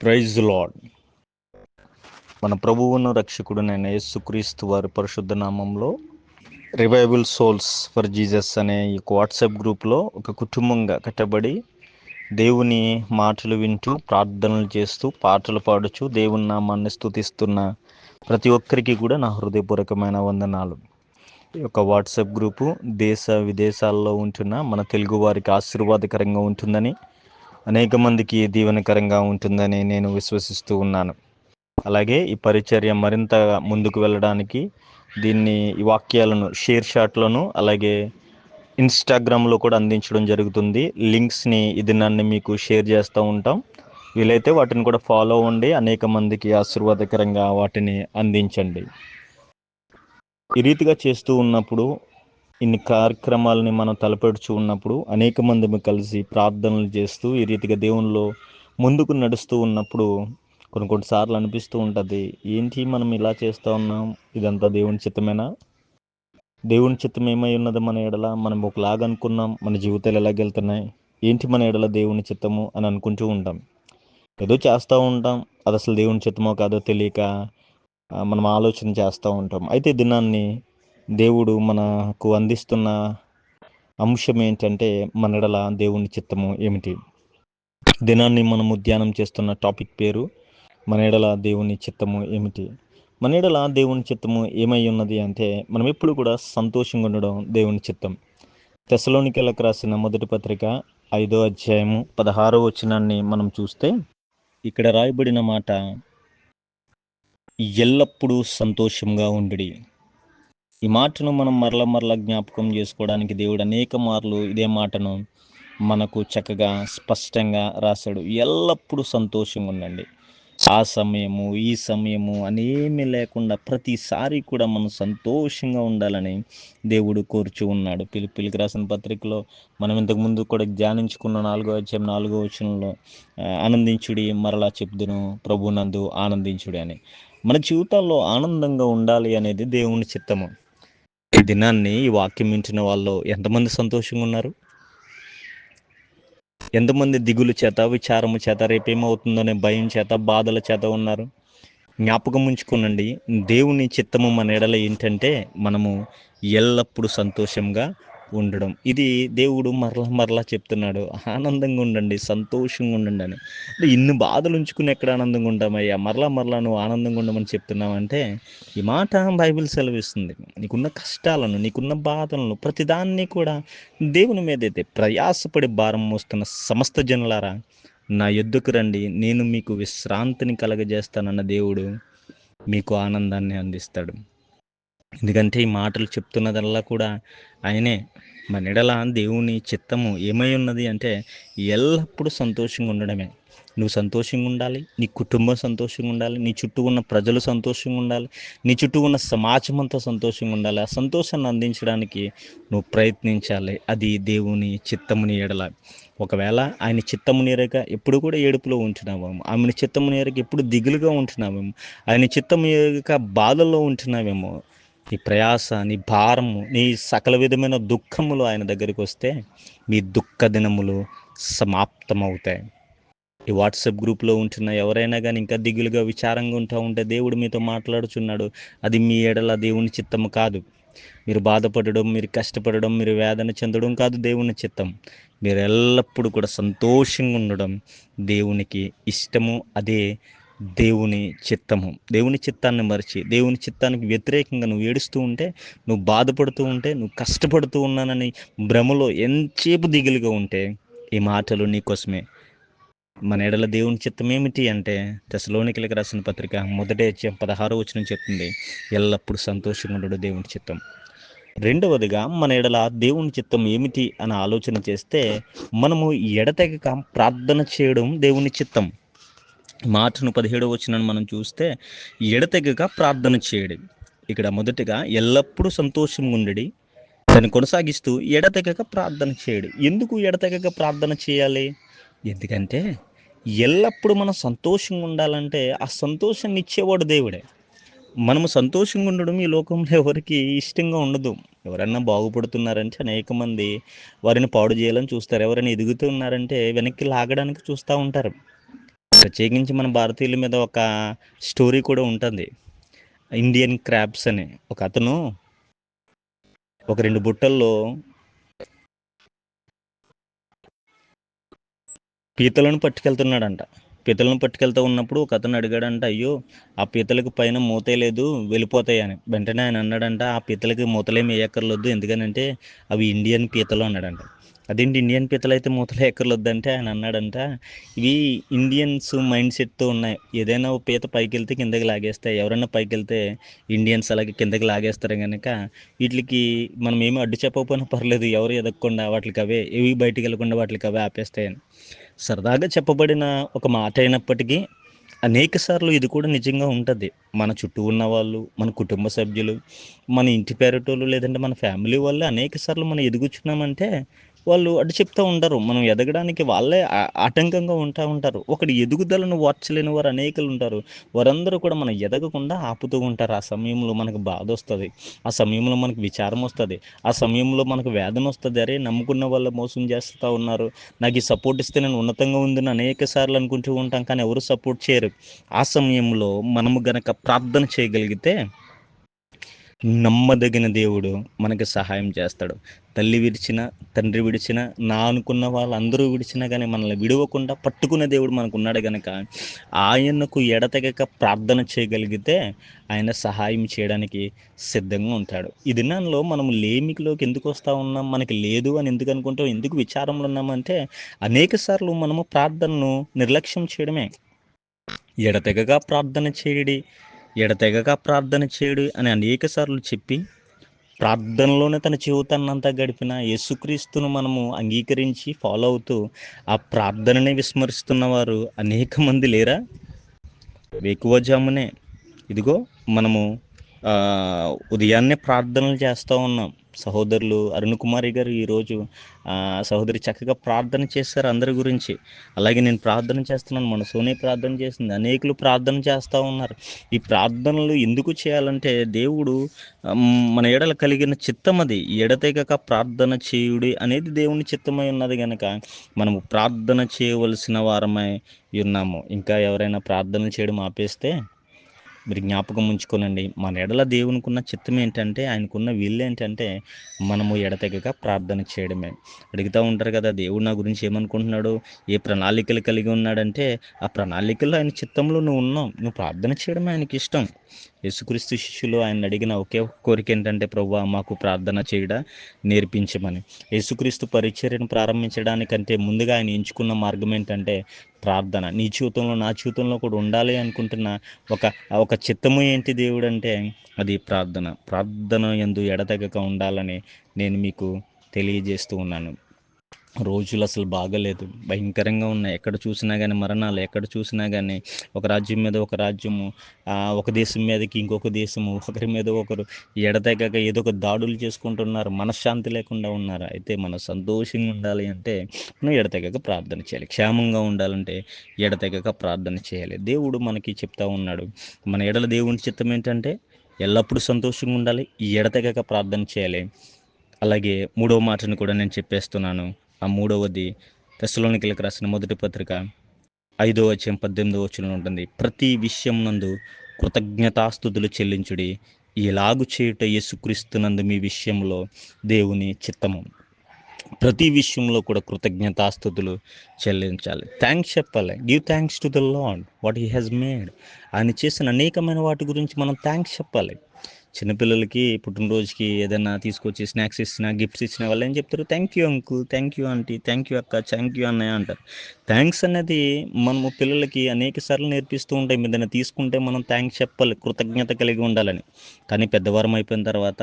Praise lord. మన ప్రభువును రక్షకుడునైన యేసుక్రీస్తు వారి పరిశుద్ధ నామంలో రివైవల్ సోల్స్ ఫర్ జీసస్ అనే ఈ వాట్సాప్ గ్రూప్లో ఒక కుటుంబంగా కట్టబడి దేవుని మాటలు వింటూ ప్రార్థనలు చేస్తూ పాటలు పాడుచు దేవుని నామాన్ని స్తుతిస్తున్న ప్రతి ఒక్కరికి కూడా నా హృదయపూర్వకమైన వందనాలు. ఈ యొక్క వాట్సాప్ గ్రూపు దేశ విదేశాల్లో ఉంటున్న మన తెలుగు వారికి ఆశీర్వాదకరంగా ఉంటుందని, అనేక మందికి దీవెనకరంగా ఉంటుందని నేను విశ్వసిస్తూ ఉన్నాను. అలాగే ఈ పరిచర్య మరింత ముందుకు వెళ్ళడానికి ఈ వాక్యాలను షేర్ షాట్లను అలాగే ఇన్స్టాగ్రామ్లో కూడా అందించడం జరుగుతుంది. లింక్స్ని నన్ను మీకు షేర్ చేస్తూ ఉంటాం. వీలైతే వాటిని కూడా ఫాలో అవ్వండి. అనేక మందికి ఆశీర్వాదకరంగా వాటిని అందించండి. ఈ రీతిగా చేస్తూ ఉన్నప్పుడు, ఇన్ని కార్యక్రమాలని మనం తలపెడుచు ఉన్నప్పుడు అనేక మంది కలిసి ప్రార్థనలు చేస్తూ ఈ రీతిగా దేవునిలో ముందుకు నడుస్తూ ఉన్నప్పుడు కొన్నిసార్లు అనిపిస్తూ ఉంటుంది, ఏంటి మనం ఇలా చేస్తూ ఉన్నాం, ఇదంతా దేవుని చిత్తమేనా? దేవుని చిత్తం ఏమై ఉన్నది మన ఎడల? మనం ఒకలాగా అనుకున్నాం, మన జీవితాలు ఎలాగెళ్తున్నాయి, ఏంటి మన ఎడల దేవుని చిత్తము అని అనుకుంటూ ఉంటాం. ఏదో చేస్తూ ఉంటాం, అది అసలు దేవుని చిత్తమో కాదో తెలియక మనం ఆలోచన చేస్తూ ఉంటాం. అయితే దినాన్ని దేవుడు మనకు అందిస్తున్న అంశం ఏంటంటే, మన ఎడల దేవుని చిత్తము ఏమిటి? దినాన్ని మనము ధ్యానం చేస్తున్న టాపిక్ పేరు మన ఎడల దేవుని చిత్తము ఏమిటి? మన ఎడల దేవుని చిత్తము ఏమై ఉన్నది అంటే, మనం ఎప్పుడు కూడా సంతోషంగా ఉండడం దేవుని చిత్తం. తెస్సలోనికీయులకు రాసిన మొదటి పత్రిక 5వ అధ్యాయము 16వ వచనాన్ని మనం చూస్తే ఇక్కడ రాయబడిన మాట, ఎల్లప్పుడూ సంతోషంగా ఉండుడి. ఈ మాటను మనం మరల జ్ఞాపకం చేసుకోవడానికి దేవుడు అనేక మార్లు ఇదే మాటను మనకు చక్కగా స్పష్టంగా రాశాడు. ఎల్లప్పుడూ సంతోషంగా ఉండండి. ఆ సమయము ఈ సమయము అనేమీ లేకుండా ప్రతిసారి కూడా మనం సంతోషంగా ఉండాలని దేవుడు కోరుచూ ఉన్నాడు. పిలుపులకు రాసిన పత్రికలో మనం ఇంతకుముందు కూడా ధ్యానించుకున్న 4వ అధ్యాయం 4వ వచనంలో ఆనందించుడి, మరలా చెప్దును ప్రభునందు ఆనందించుడి అని. మన జీవితాల్లో ఆనందంగా ఉండాలి అనేది దేవుని చిత్తము. ఈ దినాన్ని ఈ వాక్యం వింటున్న వాళ్ళు ఎంతమంది సంతోషంగా ఉన్నారు? ఎంతమంది దిగులు చేత, విచారము చేత, రేపేమవుతుందనే భయం చేత, బాధల చేత ఉన్నారు? జ్ఞాపకం ఉంచుకోనండి, దేవుని చిత్తము మన ఎడల ఏంటంటే మనము ఎల్లప్పుడూ సంతోషంగా ఉండడం. ఇది దేవుడు మరలా చెప్తున్నాడు, ఆనందంగా ఉండండి, సంతోషంగా ఉండండి అని. అంటే ఇన్ని బాధలు ఉంచుకుని ఎక్కడ ఆనందంగా ఉంటామయ్యా? మరలా నువ్వు ఆనందంగా ఉండమని చెప్తున్నావంటే, ఈ మాట బైబిల్ సెలవిస్తుంది. నీకున్న కష్టాలను, నీకున్న బాధలను, ప్రతిదాన్ని కూడా దేవుని మీదైతే ప్రయాసపడి భారం మోస్తున్న సమస్త జనులారా, నా యొద్దకు రండి, నేను మీకు విశ్రాంతిని కలగజేస్తానన్న దేవుడు మీకు ఆనందాన్ని అందిస్తాడు. ఎందుకంటే ఈ మాటలు చెప్తున్నదల్లా కూడా ఆయనే. మన ఎడల దేవుని చిత్తము ఏమై ఉన్నది అంటే ఎల్లప్పుడూ సంతోషంగా ఉండడమే. నువ్వు సంతోషంగా ఉండాలి, నీ కుటుంబం సంతోషంగా ఉండాలి, నీ చుట్టూ ఉన్న ప్రజలు సంతోషంగా ఉండాలి, నీ చుట్టూ ఉన్న సమాజం అంతా సంతోషంగా ఉండాలి. ఆ సంతోషాన్ని అందించడానికి నువ్వు ప్రయత్నించాలి. అది దేవుని చిత్తముని ఎడల. ఒకవేళ ఆయన చిత్తము నేరక ఎప్పుడు కూడా ఏడుపులో ఉంటున్నావేమో, ఆమెను చిత్తము నేరక ఎప్పుడు దిగులుగా ఉంటున్నావేమో, ఆయన చిత్తము నేరక బాధల్లో ఉంటున్నావేమో, నీ ప్రయాస, నీ భారము, నీ సకల విధమైన దుఃఖములు ఆయన దగ్గరికి వస్తే మీ దుఃఖ దినములు సమాప్తమవుతాయి. ఈ వాట్సాప్ గ్రూప్లో ఉంటున్న ఎవరైనా కానీ ఇంకా దిగులుగా విచారంగా ఉంటే దేవుడు మీతో మాట్లాడుచున్నాడు. అది మీ ఎడల దేవుని చిత్తము కాదు. మీరు బాధపడడం, మీరు కష్టపడడం, మీరు వేదన చెందడం కాదు దేవుని చిత్తం. మీరు ఎల్లప్పుడూ కూడా సంతోషంగా ఉండడం దేవునికి ఇష్టము. అదే దేవుని చిత్తము. దేవుని చిత్తాన్ని మరిచి, దేవుని చిత్తానికి వ్యతిరేకంగా నువ్వు ఏడుస్తూ ఉంటే, నువ్వు బాధపడుతూ ఉంటే, నువ్వు కష్టపడుతూ ఉన్నానని భ్రమలో ఎంతసేపు దిగులుగా ఉంటే, ఈ మాటలు నీకోసమే. మన ఎడల దేవుని చిత్తం ఏమిటి అంటే, తెస్సలోనికీయులకు రాసిన పత్రిక 1వ అధ్యాయం 16వ వచనం చెప్తుంది, ఎల్లప్పుడూ సంతోషంగా ఉండడం దేవుని చిత్తం. రెండవదిగా మన ఎడల దేవుని చిత్తం ఏమిటి అని ఆలోచన చేస్తే, మనము ఎడతెగక ప్రార్థన చేయడం దేవుని చిత్తం. మాటను 17వ వచనాన్ని మనం చూస్తే, ఎడతెగక ప్రార్థన చేయడం. ఇక్కడ మొదటిగా ఎల్లప్పుడూ సంతోషంగా ఉండడి, దాన్ని కొనసాగిస్తూ ఎడతెగక ప్రార్థన చేయడు. ఎందుకు ఎడతెగక ప్రార్థన చేయాలి? ఎందుకంటే ఎల్లప్పుడూ మనం సంతోషంగా ఉండాలంటే ఆ సంతోషాన్ని ఇచ్చేవాడు దేవుడే. మనము సంతోషంగా ఉండడం ఈ లోకంలో ఎవరికి ఇష్టంగా ఉండదు. ఎవరన్నా బాగుపడుతున్నారంటే అనేక మంది వారిని పాడు చేయాలని చూస్తారు. ఎవరైనా ఎదుగుతున్నారంటే వెనక్కి లాగడానికి చూస్తూ ఉంటారు. ప్రత్యేకించి మన భారతీయుల మీద ఒక స్టోరీ కూడా ఉంటుంది. ఇండియన్ క్రాబ్స్ అని ఒక అతను ఒక 2 బుట్టల్లో పీతలను పట్టుకెళ్తున్నాడంట. పీతలను పట్టుకెళ్తూ ఉన్నప్పుడు ఒక అతను అడిగాడంట, అయ్యో ఆ పీతలకు పైన మూతే లేదు, వెళ్ళిపోతాయి అని. వెంటనే ఆయన అన్నాడంట, ఆ పీతలకి మూతలేమి వేయక్కర్లొద్దు, ఎందుకనంటే అవి ఇండియన్ పీతలు అన్నాడంట. అదేంటి ఇండియన్ పీతలు అయితే మూతలు ఎక్కర్లొద్దు అంటే ఆయన అన్నాడంట, ఇవి ఇండియన్స్ మైండ్ సెట్తో ఉన్నాయి. ఏదైనా ఓ పీత పైకి వెళ్తే కిందకి లాగేస్తాయి, ఎవరైనా పైకి వెళ్తే ఇండియన్స్ అలాగే కిందకి లాగేస్తారు కనుక వీటికి మనం ఏమీ అడ్డు చెప్పకపోయినా పర్లేదు, ఎవరు ఎదగకుండా వాటికి అవే ఏవి బయటికి వెళ్ళకుండా వాటికి అవే ఆపేస్తాయని సరదాగా చెప్పబడిన ఒక మాట అయినప్పటికీ అనేక సార్లు ఇది కూడా నిజంగా ఉంటుంది. మన చుట్టూ ఉన్న వాళ్ళు, మన కుటుంబ సభ్యులు, మన ఇంటి పేరటోళ్ళు, లేదంటే మన ఫ్యామిలీ వాళ్ళే అనేక సార్లు మనం ఎదుగుచున్నామంటే వాళ్ళు అటు చెప్తూ ఉంటారు. మనం ఎదగడానికి వాళ్ళే ఆటంకంగా ఉంటారు. ఒకటి ఎదుగుదలను ఓర్చలేని వారు అనేకులు ఉంటారు. వారందరూ కూడా మనం ఎదగకుండా ఆపుతూ ఉంటారు. ఆ సమయంలో మనకు బాధ వస్తుంది, ఆ సమయంలో మనకు విచారం వస్తుంది, ఆ సమయంలో మనకు వేదన వస్తుంది. అరే నమ్ముకున్న వాళ్ళు మోసం చేస్తూ ఉన్నారు, నాకు ఈ సపోర్ట్ ఇస్తే నేను ఉన్నతంగా ఉందని అనేక సార్లు అనుకుంటూ ఉంటాం, కానీ ఎవరు సపోర్ట్ చేయరు. ఆ సమయంలో మనము గనక ప్రార్థన చేయగలిగితే నమ్మదగిన దేవుడు మనకి సహాయం చేస్తాడు. తల్లి విడిచిన, తండ్రి విడిచిన, నా అనుకున్న వాళ్ళందరూ విడిచినా కానీ మనల్ని విడవకుండా పట్టుకునే దేవుడు మనకున్నాడు గనక ఆయనకు ఎడతెగక ప్రార్థన చేయగలిగితే ఆయన సహాయం చేయడానికి సిద్ధంగా ఉంటాడు. ఈ దినాల్లో మనం లేమికిలోకి ఎందుకు వస్తూ ఉన్నాం, మనకి లేదు అని ఎందుకు అనుకుంటాం, ఎందుకు విచారంలో ఉన్నామంటే అనేక సార్లు మనము ప్రార్థనను నిర్లక్ష్యం చేయడమే. ఎడతెగక ప్రార్థన చేయడి, ఎడతెగక ప్రార్థన చేయడు అని అనేక సార్లు చెప్పి ప్రార్థనలోనే తన జీవితాన్నంతా గడిపిన యేసుక్రీస్తును మనము అంగీకరించి ఫాలో అవుతూ ఆ ప్రార్థనని విస్మరిస్తున్న వారు అనేక మంది లేరా? వేకువజామునే ఇదిగో మనము ఉదయాన్నే ప్రార్థనలు చేస్తూ ఉన్నాం. సహోదరులు అరుణ్ కుమారి గారు ఈరోజు సహోదరి చక్కగా ప్రార్థన చేశారు అందరి గురించి. అలాగే నేను ప్రార్థన చేస్తున్నాను, మన సోని ప్రార్థన చేసింది, అనేకులు ప్రార్థన చేస్తూ ఉన్నారు. ఈ ప్రార్థనలు ఎందుకు చేయాలంటే దేవుడు మన ఎడల కలిగిన చిత్తం అది. ఎడతెగక ప్రార్థన చేయుడి అనేది దేవుని చిత్తమై ఉన్నది కనుక మనము ప్రార్థన చేయవలసిన వారమై ఉన్నాము. ఇంకా ఎవరైనా ప్రార్థన చేయడం ఆపేస్తే మీరు జ్ఞాపకం ఉంచుకోనండి, మన ఎడల దేవునికున్న చిత్తం ఏంటంటే, ఆయనకున్న వీళ్ళు ఏంటంటే మనము ఎడతెగక ప్రార్థన చేయడమే. అడుగుతూ ఉంటారు కదా, దేవుడు నా గురించి ఏమనుకుంటున్నాడు, ఏ ప్రణాళికలు కలిగి ఉన్నాడంటే ఆ ప్రణాళికల్లో ఆయన చిత్తంలో నువ్వు ఉన్నావు, నువ్వు ప్రార్థన చేయడమే ఆయనకి ఇష్టం. యేసుక్రీస్తు శిష్యులు ఆయన అడిగిన ఒకే ఒక కోరిక ఏంటంటే, ప్రభువా మాకు ప్రార్థన చేయడం నేర్పించమని. యేసుక్రీస్తు పరిచర్యను ప్రారంభించడానికంటే ముందుగా ఆయన ఎంచుకున్న మార్గం ఏంటంటే ప్రార్థన. నీ జీవితంలో నా జీవితంలో కూడా ఉండాలి అనుకుంటున్న ఒక ఒక చిత్తము ఏంటి దేవుడు అంటే అది ప్రార్థన. ప్రార్థన యందు ఎడతెగక ఉండాలని నేను మీకు తెలియజేస్తూ ఉన్నాను. రోజులు అసలు బాగలేదు, భయంకరంగా ఉన్నాయి. ఎక్కడ చూసినా కానీ మరణాలు, ఎక్కడ చూసినా కానీ ఒక రాజ్యం మీద ఒక రాజ్యము, ఒక దేశం మీదకి ఇంకొక దేశము, ఒకరి మీద ఒకరు ఎడతెగక ఏదో ఒక దాడులు చేసుకుంటున్నారు, మనశ్శాంతి లేకుండా ఉన్నారు. అయితే మనం సంతోషంగా ఉండాలి అంటే మనం ఎడతెగక ప్రార్థన చేయాలి. క్షేమంగా ఉండాలంటే ఎడతెగక ప్రార్థన చేయాలి. దేవుడు మనకి చెప్తా ఉన్నాడు, మన ఎడల దేవుని చిత్తం ఏంటంటే ఎల్లప్పుడూ సంతోషంగా ఉండాలి, ఎడతెగక ప్రార్థన చేయాలి. అలాగే మూడవ మాటను కూడా నేను చెప్పేస్తున్నాను. ఆ మూడవది తెస్సలోనికీయులకు రాసిన మొదటి పత్రిక 5:18 ఉంటుంది. ప్రతి విషయం నందు కృతజ్ఞతాస్తుతులు చెల్లించుడి, ఇలాగు చేయుట యేసుక్రీస్తునందు మీ విషయంలో దేవుని చిత్తము. ప్రతి విషయంలో కూడా కృతజ్ఞతాస్తుతులు చెల్లించాలి, థ్యాంక్స్ చెప్పాలి. Give thanks to the lord what he has made. ఆయన చేసిన అనేకమైన వాటి గురించి మనం థ్యాంక్స్ చెప్పాలి. చిన్నపిల్లలకి పుట్టినరోజుకి ఏదైనా తీసుకొచ్చి స్నాక్స్ ఇచ్చినా, గిఫ్ట్స్ ఇచ్చిన వాళ్ళు ఏం చెప్తారు, thank you uncle, thank you aunty, thank you అక్క, థ్యాంక్ యూ అన్నయ్య అంటారు. థ్యాంక్స్ అనేది మనము పిల్లలకి అనేక సార్లు నేర్పిస్తూ ఉంటాం. ఏదైనా తీసుకుంటే మనం థ్యాంక్స్ చెప్పాలి, కృతజ్ఞత కలిగి ఉండాలని. కానీ పెద్దవారం అయిపోయిన తర్వాత,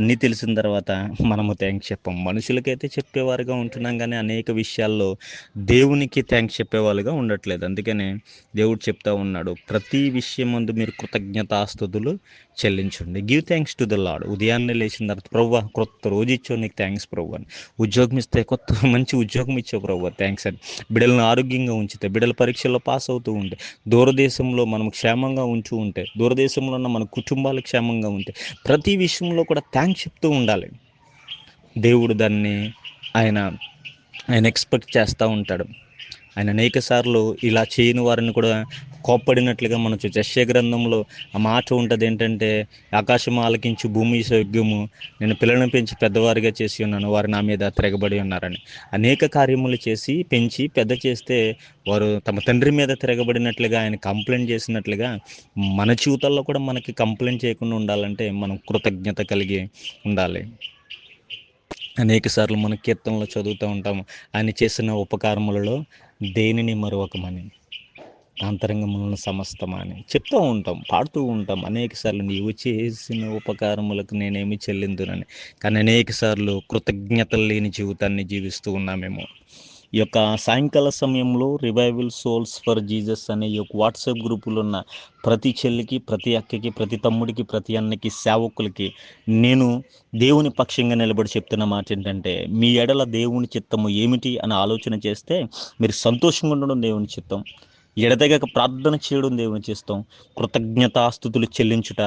అన్నీ తెలిసిన తర్వాత మనము థ్యాంక్స్ చెప్పాం. మనుషులకైతే చెప్పేవారుగా ఉంటున్నాం, కానీ అనేక విషయాల్లో దేవునికి థ్యాంక్స్ చెప్పేవాళ్ళుగా ఉండట్లేదు. అందుకనే దేవుడు చెప్తా ఉన్నాడు, ప్రతి విషయం ముందు మీరు కృతజ్ఞతాస్తుతులు చెల్లించండి. Give thanks to the lord. ఉదయాన్నే లేచిన తర్వాత, ప్రభువా కొత్త రోజు ఇచ్చావు, నీకు థ్యాంక్స్ ప్రభు అని. ఉద్యోగం ఇస్తే మంచి ఉద్యోగం ఇచ్చావు ప్రభు, థ్యాంక్స్ అని. బిడ్డలను ఆరోగ్యంగా ఉంచితే, బిడ్డల పరీక్షల్లో పాస్ అవుతూ ఉంటే, దూరదేశంలో మనం క్షేమంగా ఉంటూ ఉంటే, దూరదేశంలో ఉన్న మన కుటుంబాలు క్షేమంగా ఉంటే, ప్రతి విషయంలో కూడా థ్యాంక్స్ చెప్తూ ఉండాలి. దేవుడు దాన్ని ఆయన ఆయన ఎక్స్పెక్ట్ చేస్తూ ఉంటాడు. ఆయన అనేక సార్లు ఇలా చేయని వారిని కూడా కోప్పడినట్లుగా మనం యెషయా గ్రంథంలో ఆ మాట ఉంటుంది ఏంటంటే, ఆకాశం ఆలకించి భూమి సొగ్గము, నేను పిల్లలను పెంచి పెద్దవారిగా చేసి ఉన్నాను, వారు నా మీద తిరగబడి ఉన్నారని. అనేక కార్యములు చేసి పెంచి పెద్ద చేస్తే వారు తమ తండ్రి మీద తిరగబడినట్లుగా ఆయన కంప్లైంట్ చేసినట్లుగా మన జీవితాల్లో కూడా మనకి కంప్లైంట్ చేయకుండా ఉండాలంటే మనం కృతజ్ఞత కలిగి ఉండాలి. అనేక సార్లు మన కీర్తనలో చదువుతూ ఉంటాము, ఆయన చేసిన ఉపకారములలో దేనిని మరొకమని, అంతరంగములను సమస్తమా అని చెప్తూ ఉంటాం, పాడుతూ ఉంటాం అనేక సార్లు, నీవు చేసిన ఉపకారములకు నేనేమి చెల్లిందునని. కానీ అనేక సార్లు కృతజ్ఞతలు లేని జీవితాన్ని జీవిస్తూ ఉన్నామేమో. ఈ యొక్క సాయంకాల సమయంలో రివైవల్ సోల్స్ ఫర్ జీసస్ అనే ఈ యొక్క వాట్సాప్ గ్రూపులో ఉన్న ప్రతి చెల్లికి, ప్రతి అక్కకి, ప్రతి తమ్ముడికి, ప్రతి అన్నకి, సేవకులకి నేను దేవుని పక్షంగా నిలబడి చెప్తున్న మాట ఏంటంటే, మీ ఎడల దేవుని చిత్తము ఏమిటి అని ఆలోచన చేస్తే మీరు సంతోషంగా ఉండడం దేవుని చిత్తం, ఎడతెగక ప్రార్థన చేయడం దేవుని చిత్తం, కృతజ్ఞతాస్తుతులు చెల్లించుట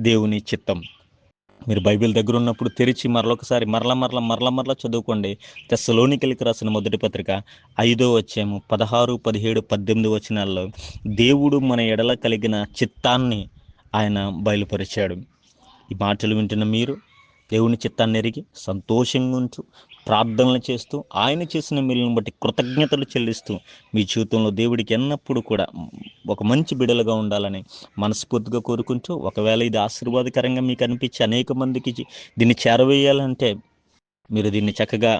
దేవుని చిత్తం. మీరు బైబిల్ దగ్గర ఉన్నప్పుడు తెరిచి మరొకసారి మరలా చదువుకోండి. తెస్సలోనికైలకు రాసిన మొదటి పత్రిక 5వ అధ్యాయము 16, 17, 18 వచనాల్లో దేవుడు మన ఎడల కలిగిన చిత్తాన్ని ఆయన బయలుపరిచాడు. ఈ మాటలు వింటున్న మీరు దేవుని చిత్తాన్ని ఎరిగి సంతోషంగా ఉంటూ ప్రార్థనలు చేస్తూ ఆయన చేసిన మేలును బట్టి కృతజ్ఞతలు చెల్లిస్తూ మీ జీవితంలో దేవుడికి ఎన్నప్పుడు కూడా ఒక మంచి బిడ్డలుగా ఉండాలని మనస్ఫూర్తిగా కోరుకుంటూ, ఒకవేళ ఇది ఆశీర్వాదకరంగా మీకు అనిపించి అనేక మందికి దీన్ని చేరవేయాలంటే మీరు దీన్ని చక్కగా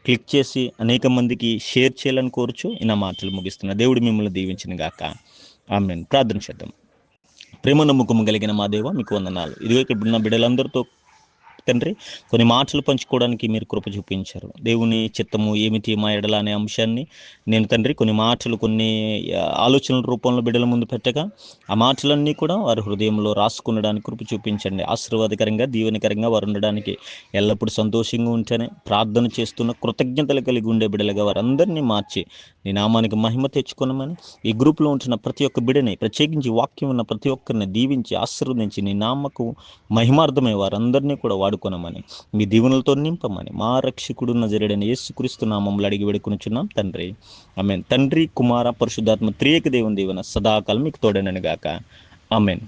క్లిక్ చేసి అనేక మందికి షేర్ చేయాలని కోరుచు నా మాటలు ముగిస్తున్నా. దేవుడు మిమ్మల్ని దీవించిన గాక. ఆమేన్. ప్రార్థన చేద్దాం. ప్రేమ నమ్మకము కలిగిన మా దేవ, మీకు వందనాలు. ఇదిగో ఇక్కడ ఉన్న బిడ్డలందరితో తండ్రి కొన్ని మాటలు పంచుకోవడానికి మీరు కృప చూపించారు. దేవుని చిత్తము ఏమిటి మా ఎడల అనే అంశాన్ని నేను తండ్రి కొన్ని మాటలు, కొన్ని ఆలోచనల రూపంలో బిడ్డల ముందు పెట్టగా ఆ మాటలన్నీ కూడా వారి హృదయంలో రాసుకునడానికి కృప చూపించండి. ఆశీర్వాదకరంగా, దీవెనకరంగా వారు ఉండడానికి ఎల్లప్పుడూ సంతోషంగా ఉంటేనే ప్రార్థన చేస్తున్న కృతజ్ఞతలు కలిగి ఉండే బిడ్డలుగా వారందరినీ మార్చి నీ నామానికి మహిమ తెచ్చుకోనమని, ఈ గ్రూప్లో ఉంటున్న ప్రతి ఒక్క బిడ్డని, ప్రత్యేకించి వాక్యం ఉన్న ప్రతి ఒక్కరిని దీవించి ఆశీర్వదించి నీ నామకు మహిమార్థమై వారందరినీ కూడా వాడుకొనమని, మీ దీవెనలతో నింపమని మా రక్షకుడు నజరేయుడైన యేసుక్రీస్తు నామములో అడిగి వేడుకొనుచున్నాం తండ్రి. ఆమేన్. తండ్రి, కుమార, పరిశుద్ధాత్మ త్రియేక దేవుని దీవెన సదాకాలం మీకు తోడేనని గాక. ఆమేన్.